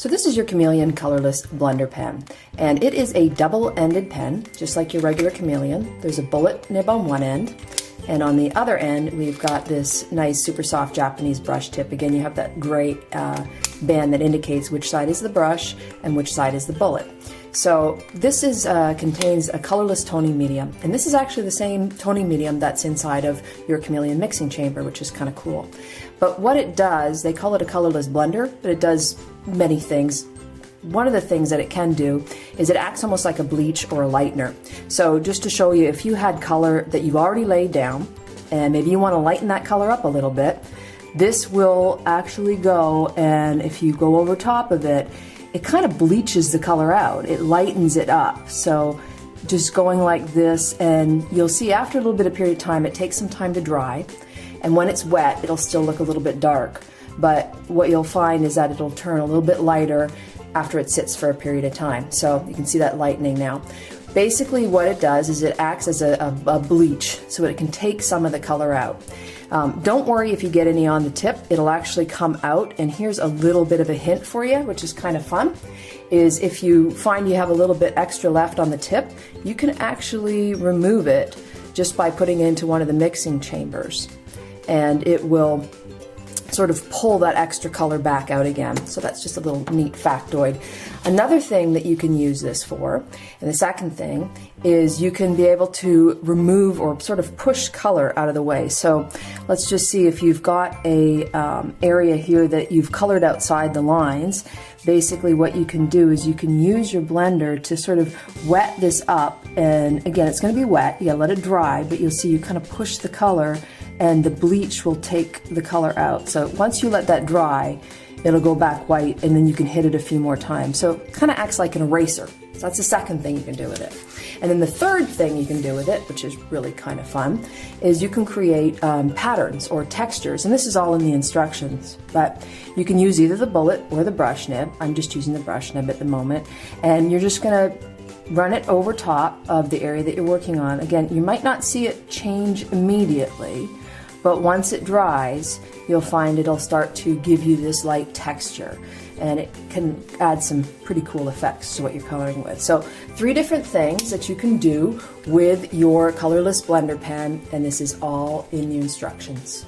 So this is your Chameleon Colorless Blender Pen, and it is a double-ended pen, just like your regular Chameleon. There's a bullet nib on one end, and on the other end we've got this nice super soft Japanese brush tip. Again, you have that great band that indicates which side is the brush and which side is the bullet. So this is contains a colorless toning medium, and this is actually the same toning medium that's inside of your Chameleon mixing chamber, which is kind of cool. But what it does, they call it a colorless blender, but it does many things. One of the things that it can do is it acts almost like a bleach or a lightener. So just to show you, if you had color that you've already laid down and maybe you want to lighten that color up a little bit, this will actually go, and if you go over top of it, it kind of bleaches the color out. It lightens it up. So just going like this, and you'll see after a little bit of period of time, it takes some time to dry. And when it's wet, it'll still look a little bit dark. But what you'll find is that it'll turn a little bit lighter after it sits for a period of time. So you can see that lightening now. Basically what it does is it acts as a bleach, so it can take some of the color out. Don't worry if you get any on the tip, it'll actually come out. And here's a little bit of a hint for you, which is kind of fun, is if you find you have a little bit extra left on the tip, you can actually remove it just by putting it into one of the mixing chambers, and it will sort of pull that extra color back out again. So that's just a little neat factoid. Another thing that you can use this for, and the second thing, is you can be able to remove or sort of push color out of the way. So let's just see if you've got a area here that you've colored outside the lines. Basically what you can do is you can use your blender to sort of wet this up, and again, it's going to be wet, you gotta let it dry, but you'll see you kind of push the color and the bleach will take the color out. So once you let that dry, it'll go back white, and then you can hit it a few more times. So it kind of acts like an eraser. So that's the second thing you can do with it. And then the third thing you can do with it, which is really kind of fun, is you can create patterns or textures. And this is all in the instructions, but you can use either the bullet or the brush nib. I'm just using the brush nib at the moment. And you're just gonna run it over top of the area that you're working on. Again, you might not see it change immediately, but once it dries, you'll find it'll start to give you this light texture, and it can add some pretty cool effects to what you're coloring with. So 3 different things that you can do with your colorless blender pen, and this is all in the instructions.